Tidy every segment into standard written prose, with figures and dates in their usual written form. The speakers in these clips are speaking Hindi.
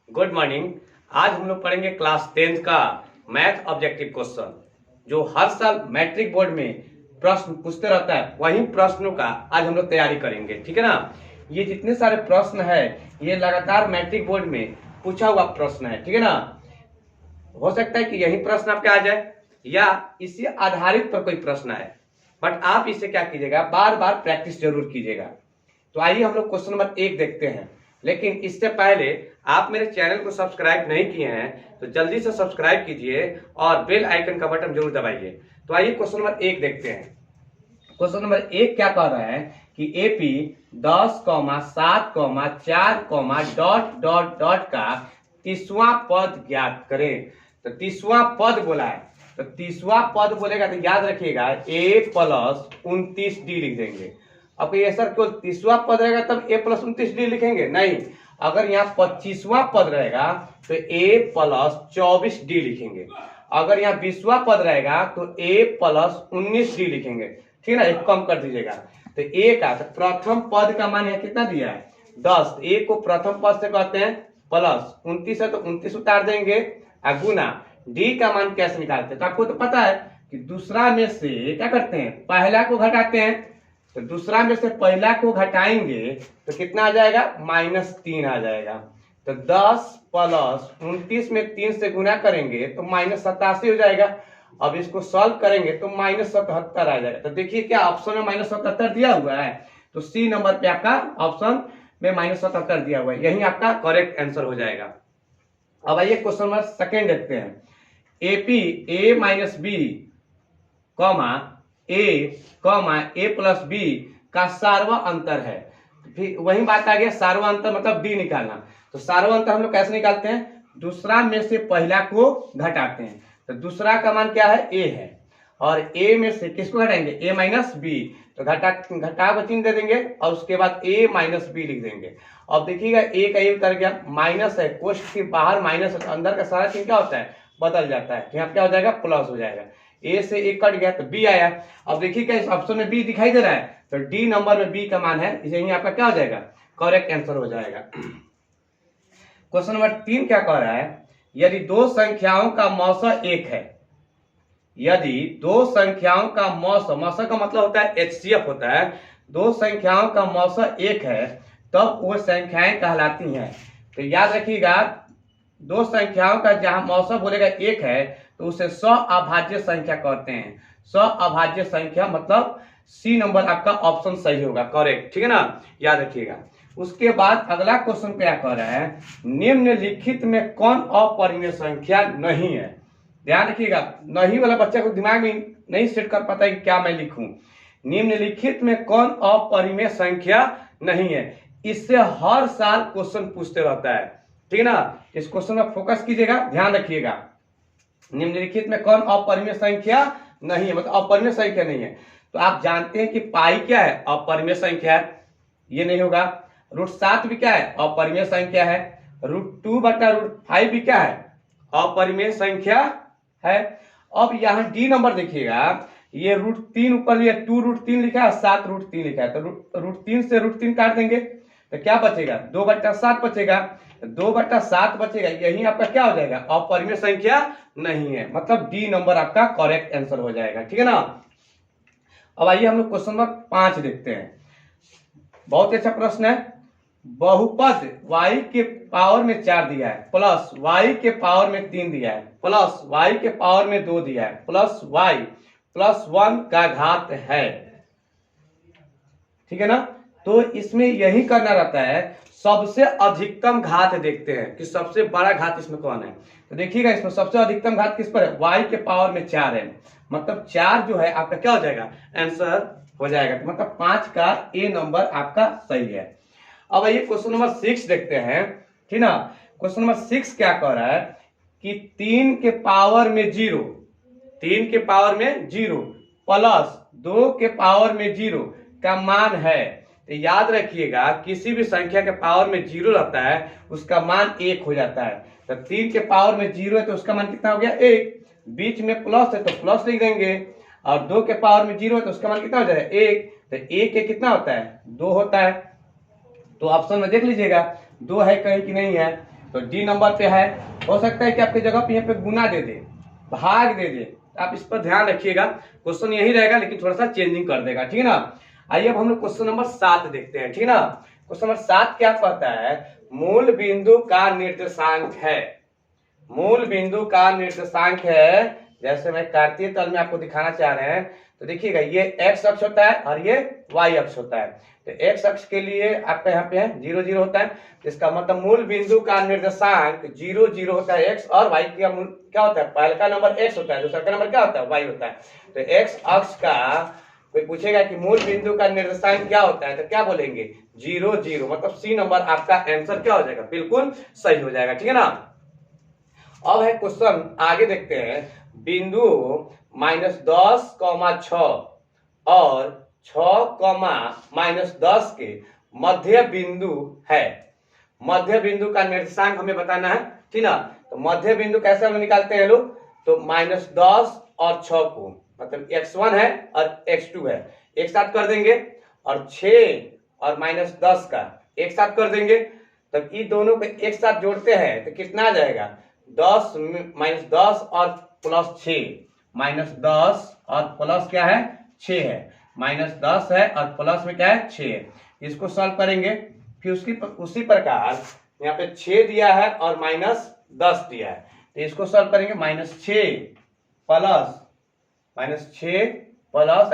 Good morning. आज हम लोग पढ़ेंगे क्लास 10 का मैथ ऑब्जेक्टिव क्वेश्चन, जो हर साल मैट्रिक बोर्ड में प्रश्न पूछते रहता है। वही प्रश्नों का आज हम लोग तैयारी करेंगे, ठीक है ना। ये जितने सारे प्रश्न है ये लगातार मैट्रिक बोर्ड में पूछा हुआ प्रश्न है, ठीक है ना। हो सकता है कि यही प्रश्न आपके आ जाए या इसी आधारित पर कोई प्रश्न आए, बट आप इसे क्या कीजिएगा, बार बार प्रैक्टिस जरूर कीजिएगा। तो आइए हम लोग क्वेश्चन नंबर 1 देखते हैं। लेकिन इससे पहले आप मेरे चैनल को सब्सक्राइब नहीं किए हैं तो जल्दी से सब्सक्राइब कीजिए और बेल आइकन का बटन जरूर दबाइए। तो आइए क्वेश्चन नंबर 1 देखते हैं। क्वेश्चन नंबर 1 क्या कह रहा है कि एपी 10, 7, 4, डॉट डॉट डॉट का 30वां पद ज्ञात करें। तो 30वां पद बोला है, तो 30वां पद बोलेगा तो याद रखिएगा a प्लस 29d लिख देंगे। अब ये सर केवल 30वां पद रहेगा तब a प्लस 29d लिखेंगे? नहीं, अगर यहाँ 25वां पद रहेगा तो a प्लस 24d लिखेंगे। अगर यहाँ 20वां पद रहेगा तो a प्लस 19d लिखेंगे, ठीक है ना। एक कम कर दीजिएगा। तो a का तो प्रथम पद का मान यहाँ कितना दिया है 10, a को प्रथम पद से कहते हैं प्लस 29 है तो 29 उतार देंगे, गुना d का मान कैसे निकालते हैं? तो आपको तो पता है कि दूसरा में से क्या करते हैं, पहला को घटाते हैं। तो दूसरा में से पहला को घटाएंगे तो कितना आ जाएगा, -3 आ जाएगा। तो 10 प्लस 29 में 3 से गुना करेंगे तो -87 हो जाएगा। अब इसको सॉल्व करेंगे तो -77 आ जाएगा। तो देखिए क्या ऑप्शन में -77 दिया हुआ है, तो सी नंबर पे आपका ऑप्शन में -77 दिया हुआ है, यही आपका करेक्ट आंसर हो जाएगा। अब आइए क्वेश्चन नंबर 2 देखते हैं। AP a minus B A plus B का सार्वा अंतर है। फिर वही बात आ गया, सार्वा अंतर मतलब d निकालना। तो सार्वा अंतर हम लोग कैसे निकालते हैं, दूसरा में से पहला को घटाते हैं। तो दूसरा का मान क्या है, a है, और a में से किसको घटाएंगे, a माइनस बी। तो घटा चिन्ह दे देंगे और उसके बाद a माइनस बी लिख देंगे। अब देखिएगा a का a उतर गया, माइनस है, कोष्ठ के बाहर माइनस है तो अंदर का सारा चिन्ह क्या होता है, बदल जाता है। तो यहाँ क्या हो जाएगा, प्लस हो जाएगा। a से a कट गया तो b आया। अब देखिए क्या इस ऑप्शन में b दिखाई दे रहा है, तो d नंबर में b का मान है, यही आपका क्या हो जाएगा, करेक्ट आंसर हो जाएगा। क्वेश्चन नंबर 3 क्या कह रहा है, यदि दो संख्याओं का मौसा 1 है, यदि दो संख्याओं का मौसा का मतलब होता है HCF होता है, दो संख्याओं का मौसा 1 है तब वो संख्याएं कहलाती हैं। तो याद रखिएगा, दो संख्याओं का जहां मौसा बोलेगा 1 है तो उसे सअभाज्य संख्या कहते हैं। सअभाज्य संख्या मतलब सी नंबर आपका ऑप्शन सही होगा, करेक्ट, ठीक है ना, याद रखिएगा। उसके बाद अगला क्वेश्चन क्या कह रहा है, निम्नलिखित में कौन अपरिमेय संख्या नहीं है। ध्यान रखिएगा, नहीं वाला बच्चा को दिमाग में नहीं सेट कर पाता है कि क्या मैं लिखूं। निम्नलिखित में कौन अपरिमेय संख्या नहीं है, इससे हर साल क्वेश्चन पूछते रहता है, ठीक है ना। इस क्वेश्चन में फोकस कीजिएगा, ध्यान रखिएगा। निम्नलिखित में कौन अपरिमेय संख्या नहीं है, मतलब अपरिमेय संख्या नहीं है। तो आप जानते हैं कि पाई क्या है, अपरिमेय संख्या है, ये नहीं होगा। √7 भी क्या है, अपरिमेय संख्या है। √2/√5 भी क्या है, अपरिमेय संख्या है। अब यहाँ डी नंबर देखिएगा, ये √3 ऊपर लिया, 2√3 लिखा है, 7√3 लिखा है। तो √3 से √3 काट देंगे तो क्या बचेगा, 2/7 बचेगा। 2/7 बचेगा, यही आपका क्या हो जाएगा, अपरिमेय संख्या नहीं है, मतलब डी नंबर आपका करेक्ट आंसर हो जाएगा, ठीक है ना। अब आइए हम लोग क्वेश्चन नंबर 5 देखते हैं। बहुत अच्छा प्रश्न है। बहुपद y के पावर में 4 दिया है, प्लस y के पावर में 3 दिया है, प्लस y के पावर में 2 दिया है, प्लस y प्लस 1 का घात है, ठीक है ना। तो इसमें यही करना रहता है, सबसे अधिकतम घात देखते हैं कि सबसे बड़ा घात इसमें कौन है। तो देखिएगा इसमें सबसे अधिकतम घात किस पर है, y के पावर में 4 है, मतलब 4 जो है आपका क्या हो जाएगा, आंसर हो जाएगा। तो मतलब 5 का ए नंबर आपका सही है। अब आइए क्वेश्चन नंबर 6 देखते हैं, ठीक ना। क्वेश्चन नंबर 6 क्या कह रहा है कि 3 के पावर में 0, 3 के पावर में 0 प्लस 2 के पावर में 0 का मान है। तो याद रखिएगा, किसी भी संख्या के पावर में 0 रहता है उसका मान 1 हो जाता है। तो 3 के पावर में 0 है तो उसका मान कितना हो गया, 1। बीच में प्लस है तो प्लस लिख देंगे, और 2 के पावर में 0 है तो उसका मान कितना हो जाएगा, 1। तो 1 कितना होता है, 2 होता है। तो ऑप्शन में देख लीजिएगा 2 है कहीं कि नहीं है। तो डी नंबर पे है। हो सकता है कि आपकी जगह पे यहाँ पे गुना दे दे, भाग दे दे, आप इस पर ध्यान रखिएगा। क्वेश्चन यही रहेगा लेकिन थोड़ा सा चेंजिंग कर देगा, ठीक है ना। आइए अब हम लोग क्वेश्चन नंबर 7 देखते हैं, ठीक है ना। क्वेश्चन नंबर 7 क्या कहता है, मूल बिंदु का निर्देशांक है। मूल बिंदु का निर्देशांक है, जैसे मैं कार्तीय तल में आपको दिखाना चाह रहे हैं, तो देखिएगा ये एक्स अक्ष होता है और ये वाई अक्ष होता है। तो एक्स अक्ष के लिए आपका यहाँ पे है 0 0 होता है, इसका मतलब मूल बिंदु का निर्देशांक 0 0 होता है एक्स, और वाई का मूल क्या होता है, पहले का नंबर एक्स होता है, दूसरा का नंबर क्या होता है, वाई होता है। तो एक्स अक्ष का कोई पूछेगा कि मूल बिंदु का निर्देशांक क्या होता है, तो क्या बोलेंगे 0 0, मतलब सी नंबर आपका आंसर क्या हो जाएगा, बिल्कुल सही हो जाएगा, ठीक है ना। अब है क्वेश्चन आगे देखते हैं, बिंदु -10, 6 और 6, -10 के मध्य बिंदु है। मध्य बिंदु का निर्देशांक हमें बताना है, ठीक ना। तो मध्य बिंदु कैसे हम निकालते हैं लोग, तो -10 और 6 को, मतलब x1 है और x2 है, एक साथ कर देंगे, और 6 और -10 का एक साथ कर देंगे। तब इन दोनों को एक साथ जोड़ते हैं तो कितना आ जाएगा, 10 -10 और +6, -10 और प्लस क्या है 6 है, -10 है और प्लस में क्या है 6 है। इसको सॉल्व करेंगे, फिर उसी प्रकार यहाँ पे 6 दिया है और -10 दिया है, तो इसको सॉल्व करेंगे, -6 प्लस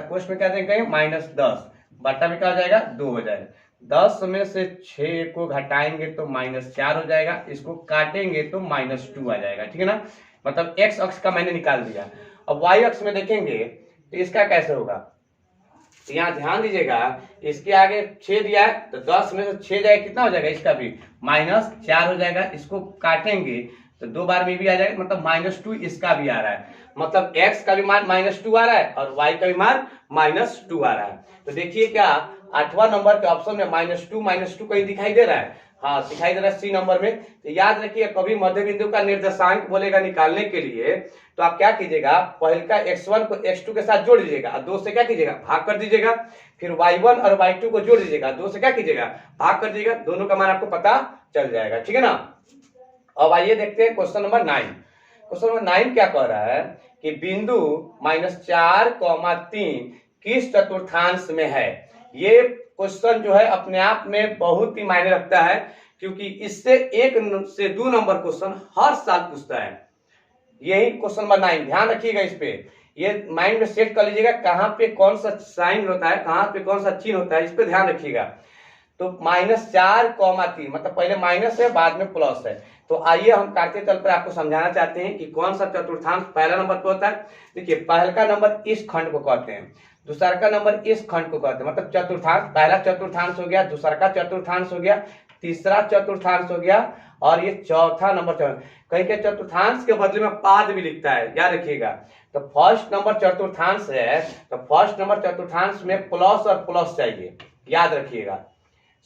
क्वेश्चन में क्या देंगे -10, बटा में क्या हो जाएगा 2 हो जाएगा। 10 में से 6 को घटाएंगे तो -4 हो जाएगा, इसको काटेंगे तो -2 आ जाएगा, ठीक है ना। मतलब x अक्ष का मैंने निकाल दिया। अब y अक्ष में देखेंगे तो इसका कैसे होगा, तो यहाँ ध्यान दीजिएगा, इसके आगे 6 दिया है तो 10 में से 6 जाएगा, कितना हो जाएगा, इसका भी -4 हो जाएगा। इसको काटेंगे तो 2 बार में भी आ जाएगा, मतलब -2 इसका भी आ रहा है, मतलब x का भी मान -2 आ रहा है और y का भी मान -2 आ रहा है। तो देखिए क्या 8वां नंबर के ऑप्शन में -2 कहीं दिखाई दे रहा है, हाँ दिखाई दे रहा है सी नंबर में। तो याद रखिए, कभी मध्य बिंदु का निर्देशांक बोलेगा निकालने के लिए तो आप क्या कीजिएगा, पहले का x1 को x2 के साथ जोड़ दीजिएगा और 2 से क्या कीजिएगा, भाग कर दीजिएगा। फिर y1 और y2 को जोड़ दीजिएगा, 2 से क्या कीजिएगा, भाग कर दीजिएगा, दोनों का मान आपको पता चल जाएगा, ठीक है ना। अब आइए देखते हैं क्वेश्चन नंबर 9। क्वेश्चन नंबर 9 क्या कह रहा है कि बिंदु -4, 3 किस चतुर्थांश में है। ये क्वेश्चन जो है अपने आप में बहुत ही मायने रखता है, क्योंकि इससे 1 से 2 नंबर क्वेश्चन हर साल पूछता है। यही क्वेश्चन नंबर 9, ध्यान रखिएगा, इस पे ये माइंड में सेट कर लीजिएगा, कहाँ पे कौन सा साइन होता है, कहाँ पे कौन सा चिन्ह होता है, इस पे ध्यान रखिएगा। तो -4, 3 मतलब पहले माइनस है बाद में प्लस है। तो आइए हम कार्तीय तल पर आपको समझाना चाहते हैं कि कौन सा चतुर्थांश पहला नंबर पे होता है। देखिए पहला का नंबर इस खंड को कहते हैं, दूसरा का नंबर इस खंड को कहते हैं, मतलब चतुर्थांश, पहला चतुर्थांश हो गया, दूसरा का चतुर्थांश हो गया, तीसरा चतुर्थांश हो गया, और ये चौथा नंबर। कहीं के चतुर्थांश के बदले में पाद भी लिखता है, याद रखिएगा। तो फर्स्ट नंबर चतुर्थांश है, तो फर्स्ट नंबर चतुर्थांश में प्लस और प्लस चाहिए, याद रखिएगा।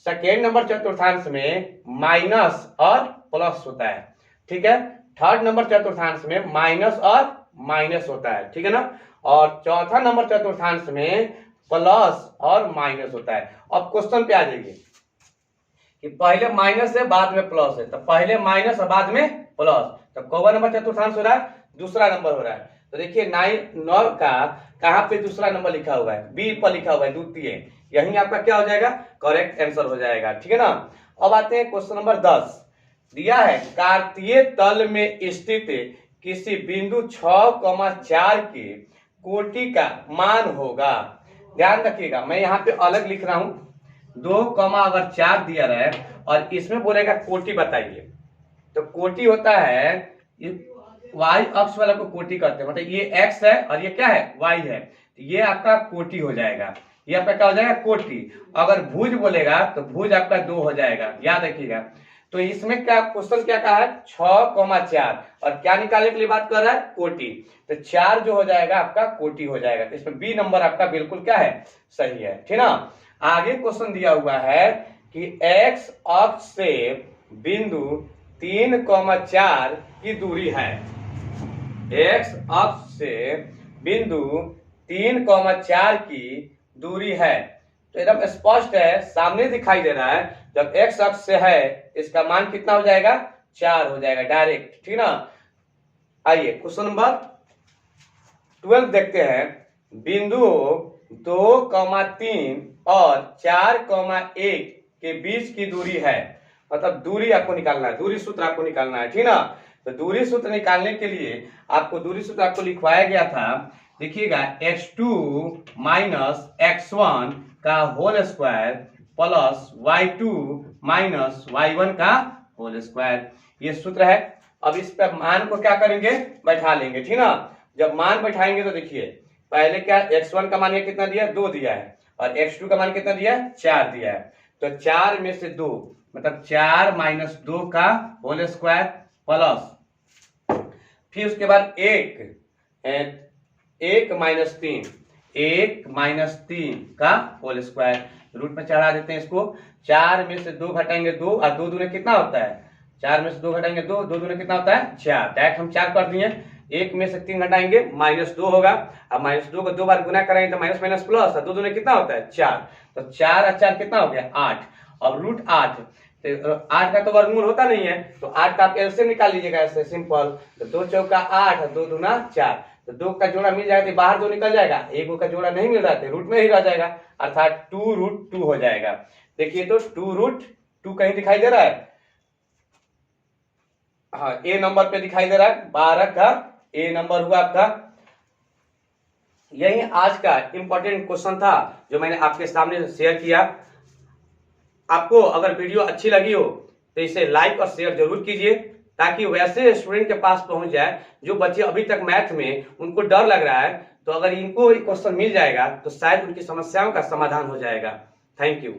सेकेंड नंबर चतुर्थांश में माइनस और प्लस होता है, ठीक है। थर्ड नंबर चतुर्थांश में माइनस और माइनस होता है, ठीक है ना। और चौथा नंबर चतुर्थांश में प्लस और माइनस होता है। अब क्वेश्चन पे आ जाइए कि पहले माइनस है बाद में प्लस है, तो पहले माइनस और बाद में प्लस, तो कौन नंबर चतुर्थांश हो रहा है, दूसरा नंबर हो रहा है। तो देखिए 9 का कहाँ पे दूसरा नंबर लिखा हुआ है, बी पर लिखा हुआ है, द्वितीय, यही आपका क्या हो जाएगा, करेक्ट आंसर हो जाएगा, ठीक है ना। अब आते हैं क्वेश्चन नंबर 10, दिया है कार्तीय तल में स्थित किसी बिंदु 6, 4 के कोटि का मान होगा। ध्यान रखिएगा, मैं यहाँ पे अलग लिख रहा हूं, 2, अगर 4 दिया रहा है और इसमें बोलेगा कोटि बताइए, तो कोटि होता है y अक्ष वाला को कोटि कहते हैं, मतलब ये x है और ये क्या है, y है, तो ये आपका कोटि हो जाएगा, ये आपका क्या हो जाएगा, कोटि। अगर भुज बोलेगा तो भुज आपका 2 हो जाएगा, याद रखिएगा। तो इसमें क्या क्वेश्चन क्या कहा है, 6, 4 और क्या निकालने के लिए बात कर रहा है, कोटि। तो 4 जो हो जाएगा आपका कोटि हो जाएगा, तो इसमें बी नंबर आपका बिल्कुल क्या है, सही है, ठीक ना। आगे क्वेश्चन दिया हुआ है कि x अक्ष से बिंदु 3, 4 की दूरी है। x अक्ष से बिंदु 3, 4 की दूरी है, तो एकदम स्पष्ट है, सामने दिखाई दे रहा है। जब x अक्ष से है इसका मान कितना हो जाएगा, 4 हो जाएगा डायरेक्ट, ठीक ना। आइए क्वेश्चन नंबर 12 देखते हैं। बिंदु 2,3 और 4,1 के बीच की दूरी है, मतलब दूरी आपको निकालना है, दूरी सूत्र आपको निकालना है, ठीक ना। तो दूरी सूत्र निकालने के लिए आपको दूरी सूत्र आपको लिखवाया गया था, देखिएगा x2 माइनस x1 का whole square plus y2 minus y1 का होल स्क्वायर, ये सूत्र है। अब इस पर मान को क्या करेंगे, बैठा लेंगे, ठीक ना। जब मान बैठाएंगे तो देखिए पहले क्या x1 का मान कितना दिया है, 2 दिया है, और x2 का मान कितना दिया है, 4 दिया है। तो 4 में से 2 मतलब 4 माइनस 2 का होल स्क्वायर प्लस फिर उसके बाद 1 माइनस 3, 1 माइनस 3 का होल स्क्वायर, रूट में चढ़ा देते हैं इसको। 4 में से 2 घटाएंगे 2, और 2 दूने कितना होता है, 4 में से 2 घटाएंगे 2, 2 दूने कितना होता है 4, डायरेक्ट हम 4 कर दिए। 1 में से 3 घटाएंगे -2 होगा, अब -2 को 2 बार गुना करेंगे तो माइनस माइनस प्लस, और 2 दूने कितना होता है 4, तो 4 और 4 कितना हो गया 8। अब रूट 8, तो 8 का तो वर्गमूल होता नहीं है, तो 8 का आप एलसीएम निकाल लीजिएगा ऐसे सिंपल। तो 2 चौका 8 और 2 दूना 4, तो 2 का जोड़ा मिल जाएगा तो बाहर 2 निकल जाएगा, 1 का जोड़ा नहीं मिल रहा है रूट में ही रह जाएगा, अर्थात 2√2 हो जाएगा। देखिए तो 2√2 कहीं दिखाई दे रहा है, हाँ ए नंबर पे दिखाई दे रहा है, 12 का ए नंबर हुआ आपका। यही आज का इंपॉर्टेंट क्वेश्चन था जो मैंने आपके सामने शेयर किया। आपको अगर वीडियो अच्छी लगी हो तो इसे लाइक और शेयर जरूर कीजिए, ताकि वैसे स्टूडेंट के पास पहुंच जाए जो बच्चे अभी तक मैथ में उनको डर लग रहा है, तो अगर इनको क्वेश्चन मिल जाएगा तो शायद उनकी समस्याओं का समाधान हो जाएगा। Thank you.